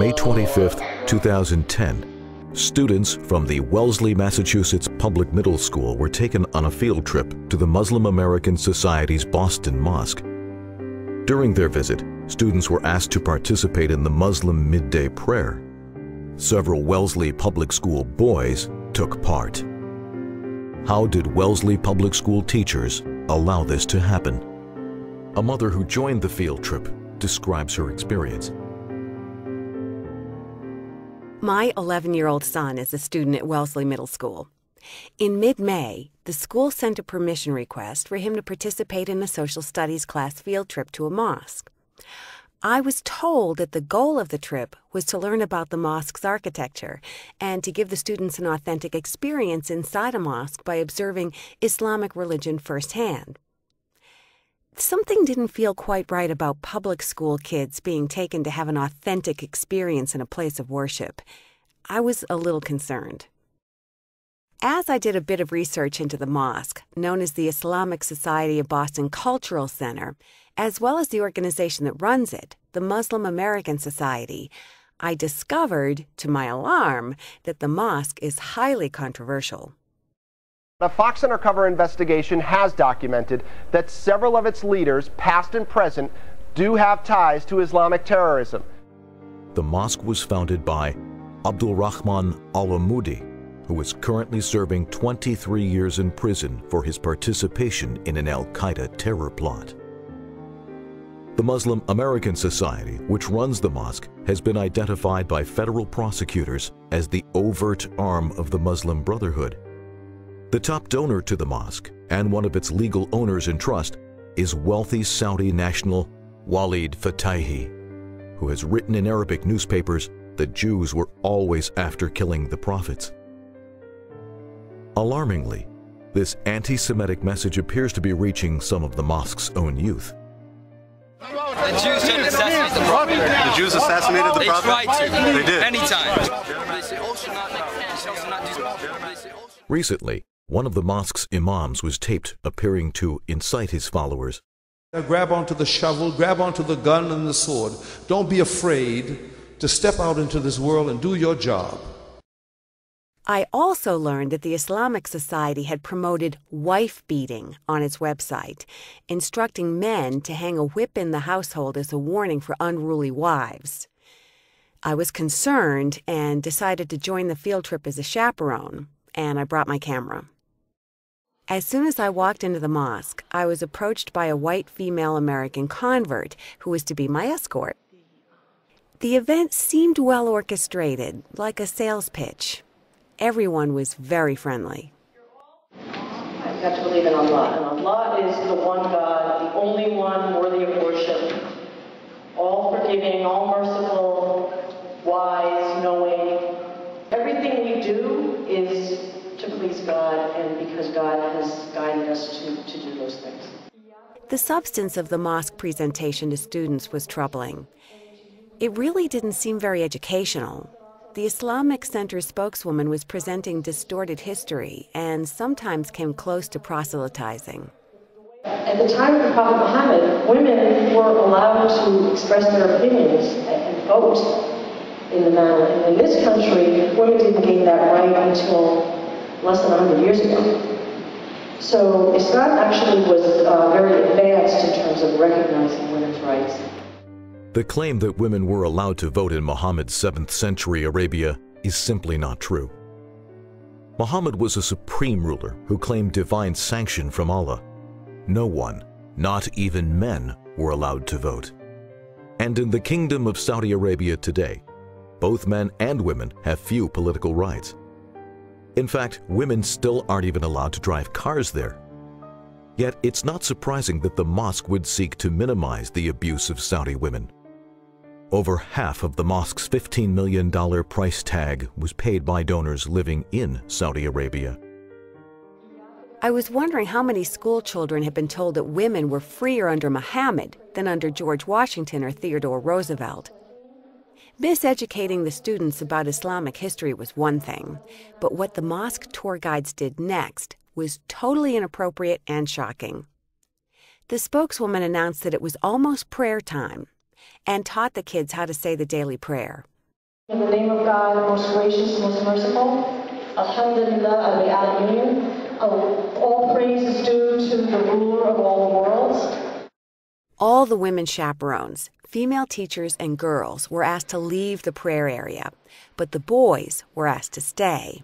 May 25, 2010, students from the Wellesley, Massachusetts Public Middle School were taken on a field trip to the Muslim American Society's Boston Mosque. During their visit, students were asked to participate in the Muslim midday prayer. Several Wellesley Public School boys took part. How did Wellesley Public School teachers allow this to happen? A mother who joined the field trip describes her experience. My 11-year-old son is a student at Wellesley Middle School. In mid-May, the school sent a permission request for him to participate in a social studies class field trip to a mosque. I was told that the goal of the trip was to learn about the mosque's architecture and to give the students an authentic experience inside a mosque by observing Islamic religion firsthand. Something didn't feel quite right about public school kids being taken to have an authentic experience in a place of worship. I was a little concerned. As I did a bit of research into the mosque, known as the Islamic Society of Boston Cultural Center, as well as the organization that runs it, the Muslim American Society, I discovered, to my alarm, that the mosque is highly controversial. A Fox Undercover investigation has documented that several of its leaders, past and present, do have ties to Islamic terrorism. The mosque was founded by Abdul Rahman al-Amudi, who is currently serving 23 years in prison for his participation in an al-Qaeda terror plot. The Muslim American Society, which runs the mosque, has been identified by federal prosecutors as the overt arm of the Muslim Brotherhood. The top donor to the mosque, and one of its legal owners in trust, is wealthy Saudi national Walid Fatahi, who has written in Arabic newspapers that Jews were always after killing the prophets. Alarmingly, this anti-Semitic message appears to be reaching some of the mosque's own youth. The Jews didn't assassinate the prophet. The Jews assassinated the prophet? They tried to. They did. Anytime. Recently, one of the mosque's imams was taped appearing to incite his followers. Grab onto the shovel, grab onto the gun and the sword. Don't be afraid to step out into this world and do your job. I also learned that the Islamic Society had promoted wife-beating on its website, instructing men to hang a whip in the household as a warning for unruly wives. I was concerned and decided to join the field trip as a chaperone, and I brought my camera. As soon as I walked into the mosque, I was approached by a white female American convert who was to be my escort. The event seemed well orchestrated, like a sales pitch. Everyone was very friendly. I've got to believe in Allah, and Allah is the one God, the only one worthy of worship, all forgiving, all merciful, wise, knowing. Everything we do is to please God, and because God has guided us to do those things. The substance of the mosque presentation to students was troubling. It really didn't seem very educational. The Islamic Center spokeswoman was presenting distorted history and sometimes came close to proselytizing. At the time of the Prophet Muhammad, women were allowed to express their opinions and vote in the manner. And in this country, women didn't gain that right until less than 100 years ago. So Islam actually was very advanced in terms of recognizing women's rights. The claim that women were allowed to vote in Muhammad's 7th century Arabia is simply not true. Muhammad was a supreme ruler who claimed divine sanction from Allah. No one, not even men, were allowed to vote. And in the Kingdom of Saudi Arabia today, both men and women have few political rights. In fact, women still aren't even allowed to drive cars there. Yet it's not surprising that the mosque would seek to minimize the abuse of Saudi women. Over half of the mosque's $15 million price tag was paid by donors living in Saudi Arabia. I was wondering how many school children had been told that women were freer under Muhammad than under George Washington or Theodore Roosevelt. Miseducating the students about Islamic history was one thing, but what the mosque tour guides did next was totally inappropriate and shocking. The spokeswoman announced that it was almost prayer time and taught the kids how to say the daily prayer. In the name of God, most gracious, most merciful, Alhamdulillah, al-Alamin, all praise is due to the ruler of all the worlds. All the women chaperones, female teachers and girls, were asked to leave the prayer area, but the boys were asked to stay.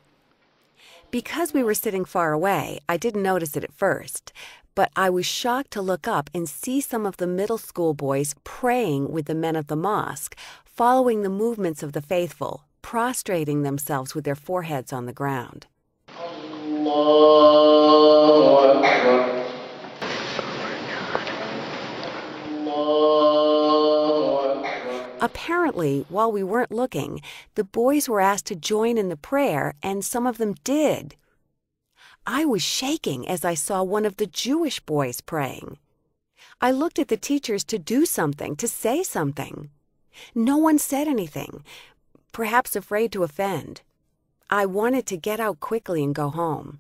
Because we were sitting far away, I didn't notice it at first, but I was shocked to look up and see some of the middle school boys praying with the men of the mosque, following the movements of the faithful, prostrating themselves with their foreheads on the ground. Allahu Akbar. Apparently, while we weren't looking, the boys were asked to join in the prayer, and some of them did. I was shaking as I saw one of the Jewish boys praying. I looked at the teachers to do something, to say something. No one said anything, perhaps afraid to offend. I wanted to get out quickly and go home.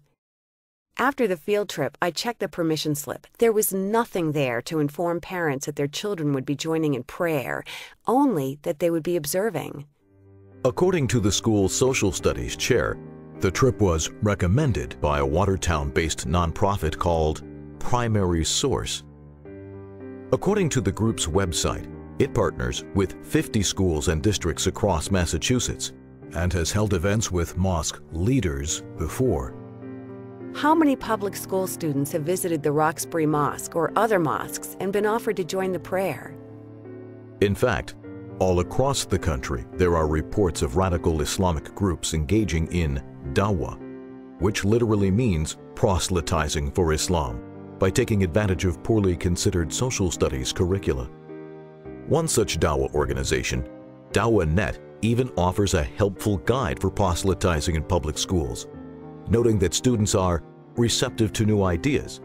After the field trip, I checked the permission slip. There was nothing there to inform parents that their children would be joining in prayer, only that they would be observing. According to the school's social studies chair, the trip was recommended by a Watertown-based nonprofit called Primary Source. According to the group's website, it partners with 50 schools and districts across Massachusetts and has held events with mosque leaders before. How many public school students have visited the Roxbury Mosque or other mosques and been offered to join the prayer? In fact, all across the country, there are reports of radical Islamic groups engaging in dawah, which literally means proselytizing for Islam, by taking advantage of poorly considered social studies curricula. One such dawah organization, DawahNet, even offers a helpful guide for proselytizing in public schools, noting that students are receptive to new ideas.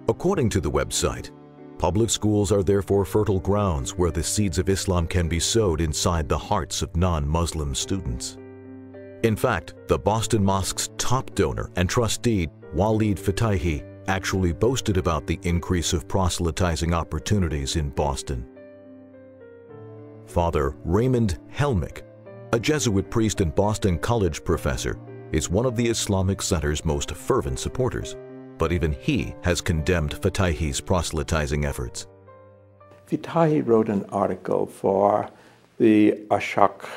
According to the website, public schools are therefore fertile grounds where the seeds of Islam can be sowed inside the hearts of non-Muslim students. In fact, the Boston Mosque's top donor and trustee, Walid Fatahi, actually boasted about the increase of proselytizing opportunities in Boston. Father Raymond Helmick, a Jesuit priest and Boston College professor, is one of the Islamic Center's most fervent supporters, but even he has condemned Fatahi's proselytizing efforts. Fatahi wrote an article for the Ashaq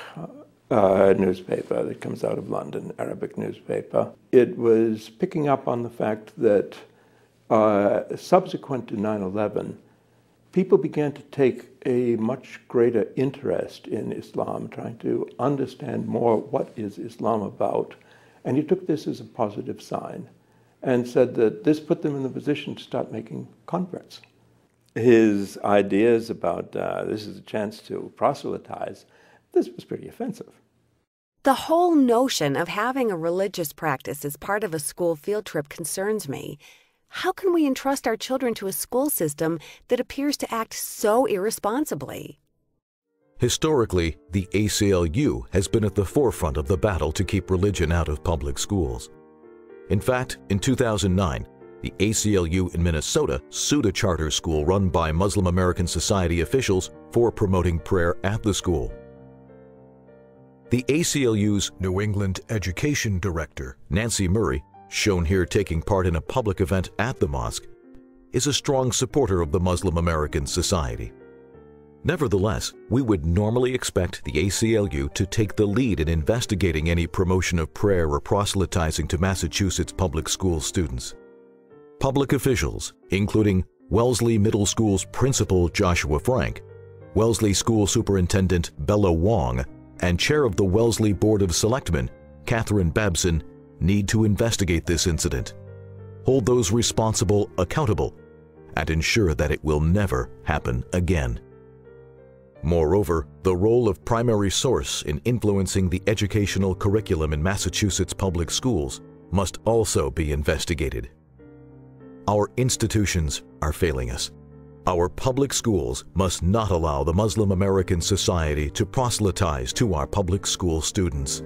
newspaper that comes out of London, Arabic newspaper. It was picking up on the fact that subsequent to 9/11, people began to take a much greater interest in Islam, trying to understand more what is Islam about. And he took this as a positive sign and said that this put them in the position to start making converts. His ideas about this is a chance to proselytize, this was pretty offensive. The whole notion of having a religious practice as part of a school field trip concerns me. How can we entrust our children to a school system that appears to act so irresponsibly? Historically, the ACLU has been at the forefront of the battle to keep religion out of public schools. In fact, in 2009, the ACLU in Minnesota sued a charter school run by Muslim American Society officials for promoting prayer at the school. The ACLU's New England Education Director, Nancy Murray, shown here taking part in a public event at the mosque, is a strong supporter of the Muslim American Society. Nevertheless, we would normally expect the ACLU to take the lead in investigating any promotion of prayer or proselytizing to Massachusetts public school students. Public officials, including Wellesley Middle School's principal Joshua Frank, Wellesley School Superintendent Bella Wong, and Chair of the Wellesley Board of Selectmen, Catherine Babson, need to investigate this incident, hold those responsible accountable, and ensure that it will never happen again. Moreover, the role of Primary Source in influencing the educational curriculum in Massachusetts public schools must also be investigated. Our institutions are failing us. Our public schools must not allow the Muslim American Society to proselytize to our public school students.